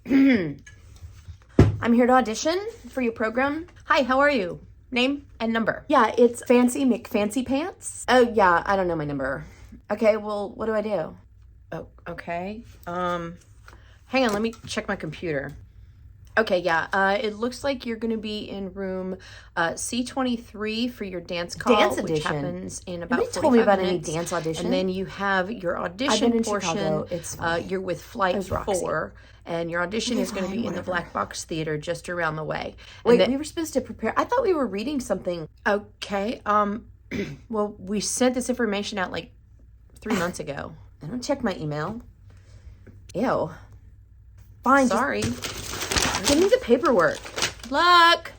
I'm here to audition for your program. Hi, how are you? Name and number. Yeah, it's Fancy McFancy Pants. Oh, yeah, I don't know my number. Okay, well, what do I do? Oh, okay. Hang on, let me check my computer. Okay, yeah, it looks like you're going to be in room C23 for your dance call, Dance which audition. happens in about Nobody 45 told me about minutes. any dance audition. And then you have your I've audition been in portion. Chicago. It's fine. You're with Flight It was Roxy. 4, and your audition is going to Fine, be in the whatever. Black Box Theater just around the way. Wait, we were supposed to prepare. I thought we were reading something. Okay, well, we sent this information out like 3 months ago. I don't check my email. Ew. Fine. Sorry. Give me the paperwork. Luck!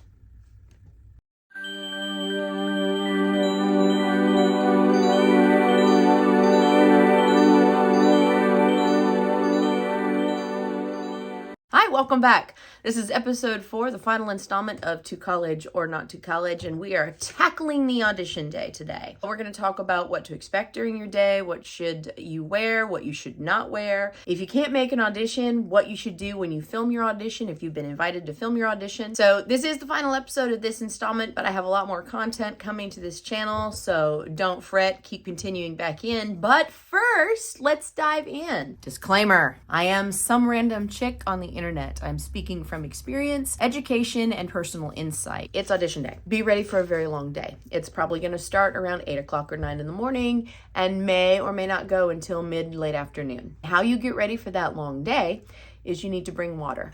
Hi, welcome back. This is episode 4, the final installment of To College or Not to College, and we are tackling the audition day today. We're going to talk about what to expect during your day, what should you wear, what you should not wear. If you can't make an audition, what you should do when you film your audition, if you've been invited to film your audition. So this is the final episode of this installment, but I have a lot more content coming to this channel, so don't fret, keep continuing back in. But first, let's dive in. Disclaimer, I am some random chick on the internet. I'm speaking from experience, education, and personal insight. It's audition day. Be ready for a very long day. It's probably going to start around 8 o'clock or 9 in the morning and may or may not go until late afternoon. How you get ready for that long day is you need to bring water.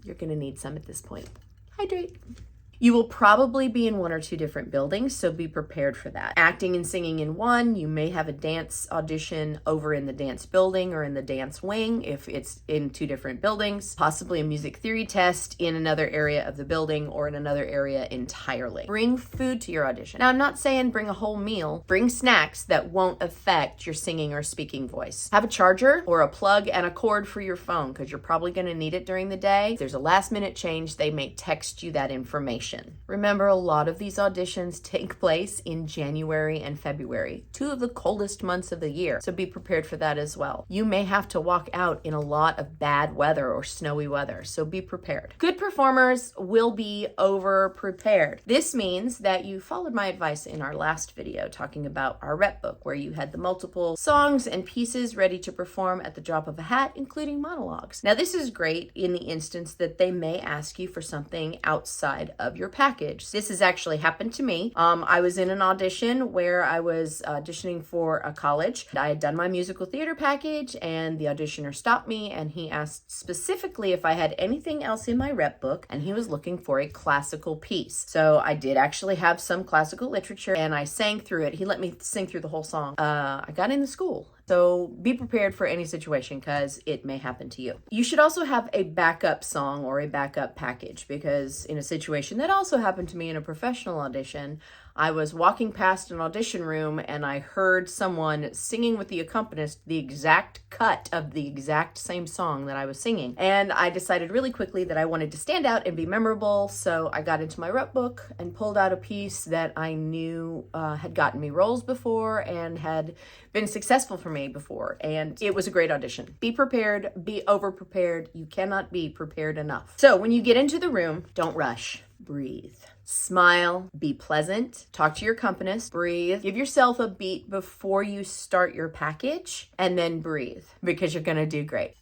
You're going to need some at this point. Hydrate. You will probably be in 1 or 2 different buildings, so be prepared for that. Acting and singing in one, you may have a dance audition over in the dance building or in the dance wing if it's in 2 different buildings, possibly a music theory test in another area of the building or in another area entirely. Bring food to your audition. Now, I'm not saying bring a whole meal. Bring snacks that won't affect your singing or speaking voice. Have a charger or a plug and a cord for your phone because you're probably going to need it during the day. If there's a last minute change, they may text you that information. Remember, a lot of these auditions take place in January and February, 2 of the coldest months of the year, so be prepared for that as well. You may have to walk out in a lot of bad weather or snowy weather, so be prepared. Good performers will be over-prepared. This means that you followed my advice in our last video talking about our rep book, where you had the multiple songs and pieces ready to perform at the drop of a hat, including monologues. Now, this is great in the instance that they may ask you for something outside of your package. This has actually happened to me. I was in an audition where I was auditioning for a college. I had done my musical theater package and the auditioner stopped me and he asked specifically if I had anything else in my rep book, and he was looking for a classical piece. So I did actually have some classical literature and I sang through it. He let me sing through the whole song. I got into school. So be prepared for any situation because it may happen to you. You should also have a backup song or a backup package because in a situation that also happened to me in a professional audition, I was walking past an audition room and I heard someone singing with the accompanist the exact cut of the exact same song that I was singing. And I decided really quickly that I wanted to stand out and be memorable, so I got into my rep book and pulled out a piece that I knew had gotten me roles before and had been successful for me before, and it was a great audition. Be prepared, be over-prepared. You cannot be prepared enough. So when you get into the room, don't rush. Breathe. Smile, be pleasant, talk to your accompanist, breathe, give yourself a beat before you start your package, and then breathe because you're gonna do great.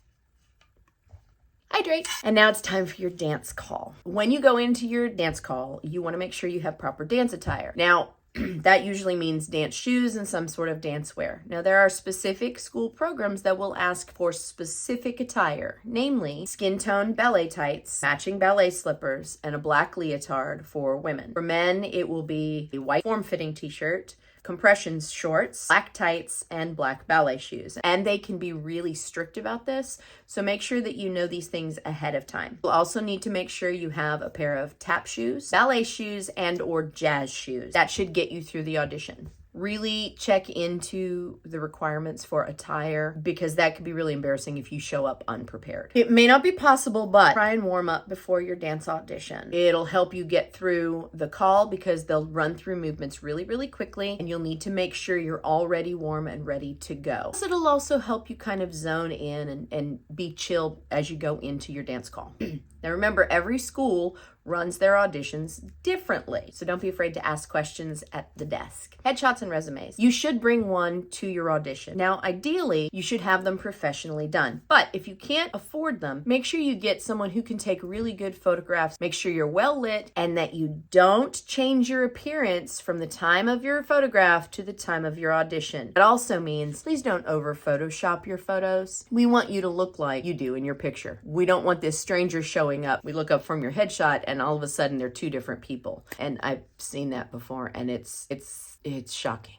Hydrate. And now it's time for your dance call. When you go into your dance call, you wanna make sure you have proper dance attire. Now, that usually means dance shoes and some sort of dance wear. Now, there are specific school programs that will ask for specific attire, namely skin tone ballet tights, matching ballet slippers, and a black leotard for women. For men, it will be a white form-fitting t-shirt, compression shorts, black tights, and black ballet shoes. And they can be really strict about this, so make sure that you know these things ahead of time. You'll also need to make sure you have a pair of tap shoes, ballet shoes, and or jazz shoes. That should get you through the audition. Really check into the requirements for attire, because that could be really embarrassing if you show up unprepared. It may not be possible, but try and warm up before your dance audition. It'll help you get through the call because they'll run through movements really, really quickly, and you'll need to make sure you're already warm and ready to go. So it'll also help you kind of zone in and be chill as you go into your dance call. Now remember, every school runs their auditions differently, so don't be afraid to ask questions at the desk. Headshots and resumes. You should bring one to your audition. Now, ideally, you should have them professionally done, but if you can't afford them, make sure you get someone who can take really good photographs. Make sure you're well lit and that you don't change your appearance from the time of your photograph to the time of your audition. It also means please don't over Photoshop your photos. We want you to look like you do in your picture. We don't want this stranger showing up. We look up from your headshot and all of a sudden they're two different people. And I've seen that before, and it's shocking.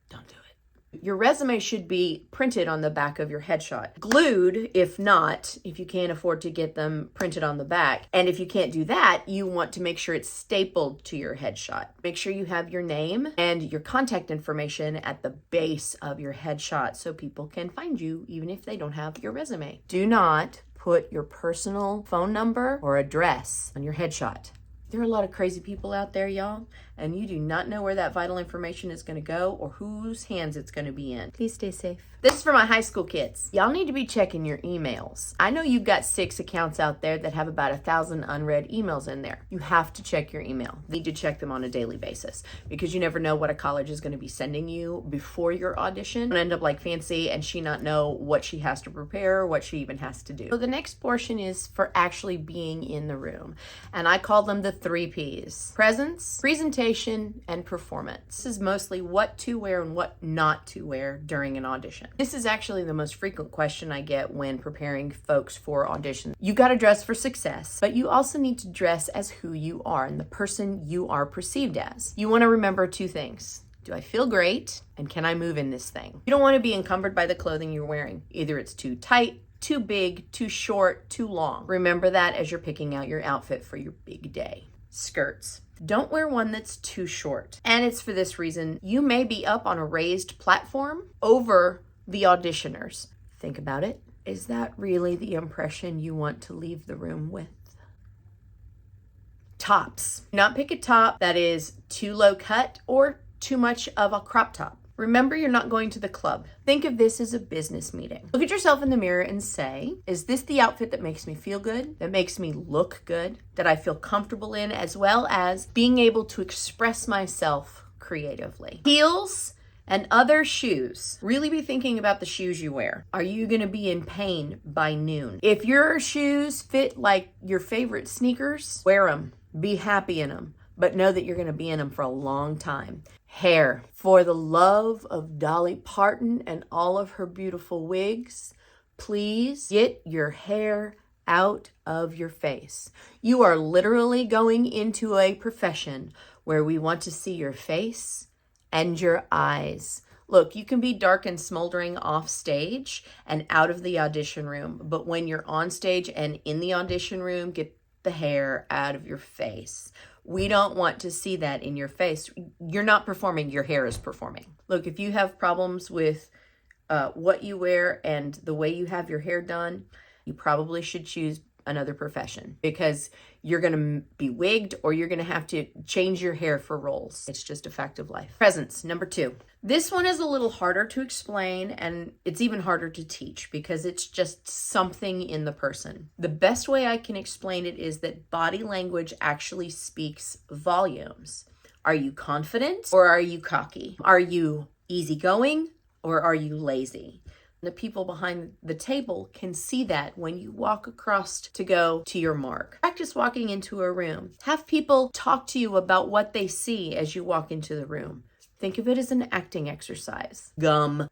Don't do it. Your resume should be printed on the back of your headshot. Glued, if not, if you can't afford to get them printed on the back. And if you can't do that, you want to make sure it's stapled to your headshot. Make sure you have your name and your contact information at the base of your headshot so people can find you even if they don't have your resume. Do not put your personal phone number or address on your headshot. There are a lot of crazy people out there, y'all, and you do not know where that vital information is going to go or whose hands it's going to be in. Please stay safe. This is for my high school kids. Y'all need to be checking your emails. I know you've got 6 accounts out there that have about 1,000 unread emails in there. You have to check your email. You need to check them on a daily basis because you never know what a college is going to be sending you before your audition. You'll end up like Fancy and she not know what she has to prepare, what she even has to do. So the next portion is for actually being in the room, and I call them the 3 Ps: presence, presentation, and performance. This is mostly what to wear and what not to wear during an audition. This is actually the most frequent question I get when preparing folks for auditions. You got to dress for success, but you also need to dress as who you are and the person you are perceived as. You want to remember 2 things. Do I feel great? And can I move in this thing? You don't want to be encumbered by the clothing you're wearing. Either it's too tight, too big, too short, too long. Remember that as you're picking out your outfit for your big day. Skirts. Don't wear one that's too short. And it's for this reason. You may be up on a raised platform over the auditioners. Think about it. Is that really the impression you want to leave the room with? Tops. Do not pick a top that is too low cut or too much of a crop top. Remember, you're not going to the club. Think of this as a business meeting. Look at yourself in the mirror and say, is this the outfit that makes me feel good, that makes me look good, that I feel comfortable in, as well as being able to express myself creatively? Heels and other shoes. Really be thinking about the shoes you wear. Are you going to be in pain by noon? If your shoes fit like your favorite sneakers, wear them. Be happy in them, but know that you're going to be in them for a long time. Hair. For the love of Dolly Parton and all of her beautiful wigs, please get your hair out of your face. You are literally going into a profession where we want to see your face and your eyes. Look, you can be dark and smoldering off stage and out of the audition room, but when you're on stage and in the audition room, get the hair out of your face. We don't want to see that in your face. You're not performing, your hair is performing. Look, if you have problems with what you wear and the way you have your hair done, you probably should choose another profession because you're going to be wigged or you're going to have to change your hair for roles. It's just a fact of life. Presence, number 2. This one is a little harder to explain and it's even harder to teach because it's just something in the person. The best way I can explain it is that body language actually speaks volumes. Are you confident or are you cocky? Are you easygoing or are you lazy? The people behind the table can see that when you walk across to go to your mark. Practice walking into a room. Have people talk to you about what they see as you walk into the room. Think of it as an acting exercise. Gum.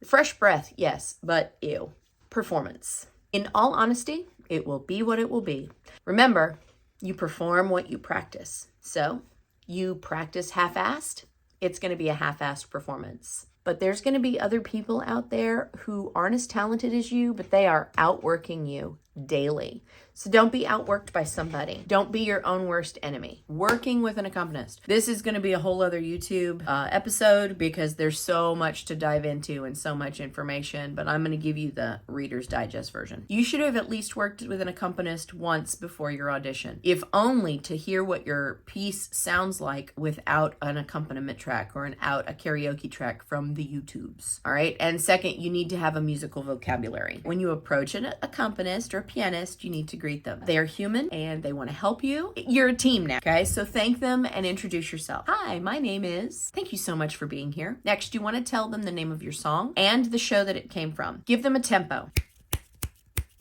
Fresh breath, yes, but ew. Performance. In all honesty, it will be what it will be. Remember, you perform what you practice. So, you practice half-assed, it's going to be a half-assed performance. But there's going to be other people out there who aren't as talented as you, but they are outworking you daily. So don't be outworked by somebody. Don't be your own worst enemy. Working with an accompanist. This is going to be a whole other YouTube episode because there's so much to dive into and so much information, but I'm going to give you the Reader's Digest version. You should have at least worked with an accompanist once before your audition, if only to hear what your piece sounds like without an accompaniment track or without a karaoke track from the YouTubes. All right. And second, you need to have a musical vocabulary. When you approach an accompanist or a pianist, you need to greet them. They are human and they want to help you. You're a team now, okay? So thank them and introduce yourself. Hi, my name is. Thank you so much for being here. Next, you want to tell them the name of your song and the show that it came from. Give them a tempo.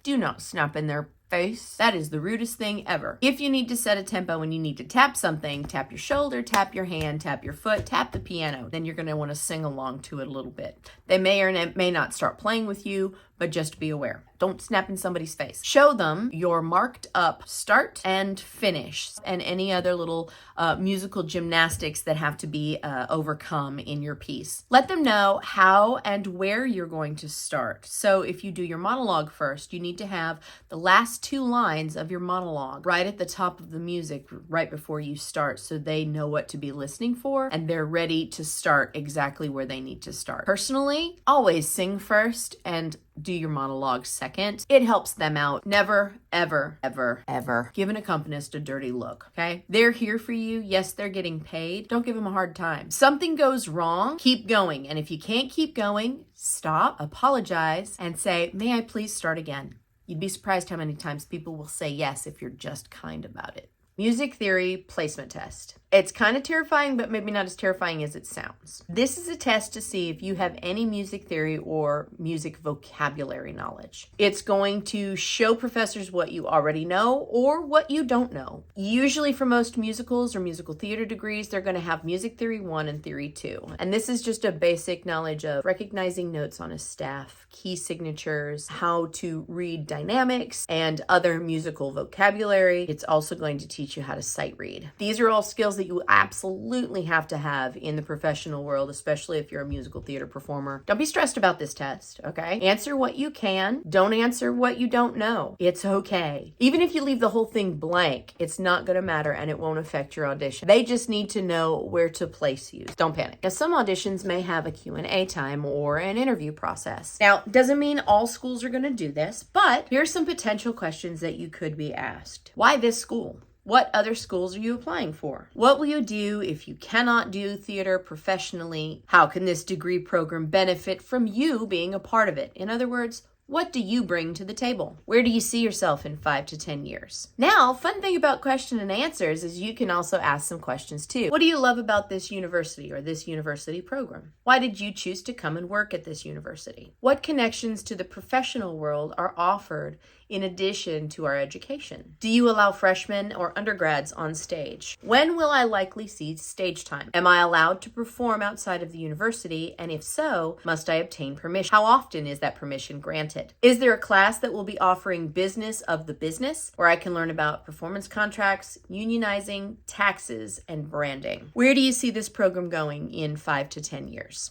Do not snap in their face. That is the rudest thing ever. If you need to set a tempo and you need to tap something, tap your shoulder, tap your hand, tap your foot, tap the piano. Then you're going to want to sing along to it a little bit. They may or may not start playing with you, but just be aware. Don't snap in somebody's face. Show them your marked up start and finish and any other little musical gymnastics that have to be overcome in your piece. Let them know how and where you're going to start. So if you do your monologue first, you need to have the last 2 lines of your monologue right at the top of the music right before you start so they know what to be listening for and they're ready to start exactly where they need to start. Personally, always sing first and do your monologue second. It helps them out. Never, ever, ever, ever give an accompanist a dirty look, okay? They're here for you. Yes, they're getting paid. Don't give them a hard time. Something goes wrong, keep going. And if you can't keep going, stop, apologize, and say, may I please start again? You'd be surprised how many times people will say yes if you're just kind about it. Music theory placement test. It's kind of terrifying, but maybe not as terrifying as it sounds. This is a test to see if you have any music theory or music vocabulary knowledge. It's going to show professors what you already know or what you don't know. Usually for most musicals or musical theater degrees, they're going to have music theory 1 and theory 2. And this is just a basic knowledge of recognizing notes on a staff, key signatures, how to read dynamics, and other musical vocabulary. It's also going to teach you how to sight read. These are all skills that you absolutely have to have in the professional world, especially if you're a musical theater performer. Don't be stressed about this test, okay? Answer what you can. Don't answer what you don't know. It's okay. Even if you leave the whole thing blank, it's not going to matter and it won't affect your audition. They just need to know where to place you. Don't panic. Now, some auditions may have a Q&A time or an interview process. Now, doesn't mean all schools are going to do this, but here's some potential questions that you could be asked. Why this school? What other schools are you applying for? What will you do if you cannot do theater professionally? How can this degree program benefit from you being a part of it? In other words, what do you bring to the table? Where do you see yourself in 5 to 10 years? Now, fun thing about question and answers is you can also ask some questions too. What do you love about this university or this university program? Why did you choose to come and work at this university? What connections to the professional world are offered in addition to our education? Do you allow freshmen or undergrads on stage? When will I likely see stage time? Am I allowed to perform outside of the university? And if so, must I obtain permission? How often is that permission granted? Is there a class that will be offering business of the business where I can learn about performance contracts, unionizing, taxes, and branding? Where do you see this program going in 5 to 10 years?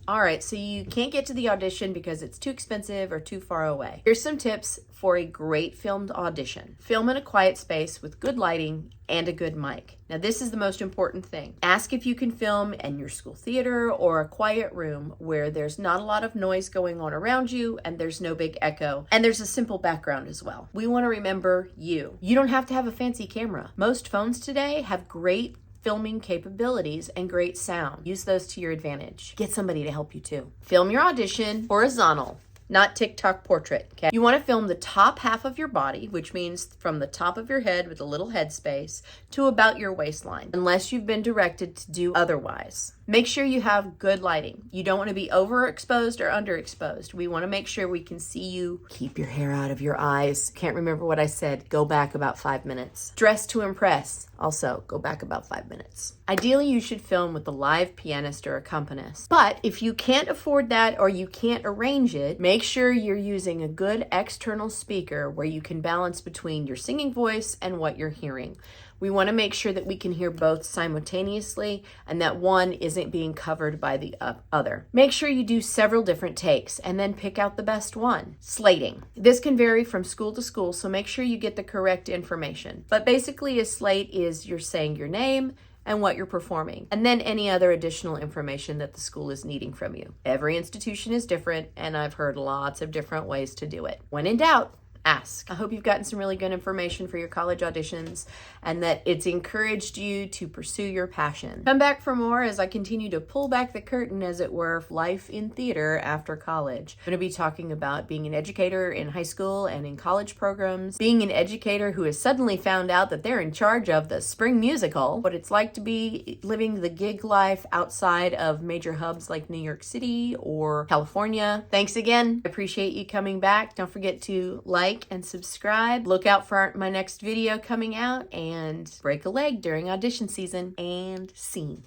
All right, so you can't get to the audition because it's too expensive or too far away. Here's some tips for a great filmed audition. Film in a quiet space with good lighting and a good mic. Now, this is the most important thing. Ask if you can film in your school theater or a quiet room where there's not a lot of noise going on around you and there's no big echo and there's a simple background as well. We want to remember you. You don't have to have a fancy camera. Most phones today have great filming capabilities and great sound. Use those to your advantage. Get somebody to help you too. Film your audition horizontal, not TikTok portrait, okay? You want to film the top half of your body, which means from the top of your head with a little head space to about your waistline, unless you've been directed to do otherwise. Make sure you have good lighting. You don't want to be overexposed or underexposed. We want to make sure we can see you. Keep your hair out of your eyes. Can't remember what I said. Go back about 5 minutes. Dress to impress. Also, go back about 5 minutes. Ideally, you should film with a live pianist or accompanist. But if you can't afford that or you can't arrange it, make sure you're using a good external speaker where you can balance between your singing voice and what you're hearing. We want to make sure that we can hear both simultaneously and that one isn't being covered by the other. Make sure you do several different takes and then pick out the best one. Slating. This can vary from school to school, so make sure you get the correct information. But basically a slate is you're saying your name and what you're performing, and then any other additional information that the school is needing from you. Every institution is different, and I've heard lots of different ways to do it. When in doubt, ask. I hope you've gotten some really good information for your college auditions and that it's encouraged you to pursue your passion. Come back for more as I continue to pull back the curtain, as it were, of life in theater after college. I'm going to be talking about being an educator in high school and in college programs, being an educator who has suddenly found out that they're in charge of the spring musical, what it's like to be living the gig life outside of major hubs like New York City or California. Thanks again. I appreciate you coming back. Don't forget to like and subscribe. Look out for my next video coming out, and break a leg during audition season. And scene.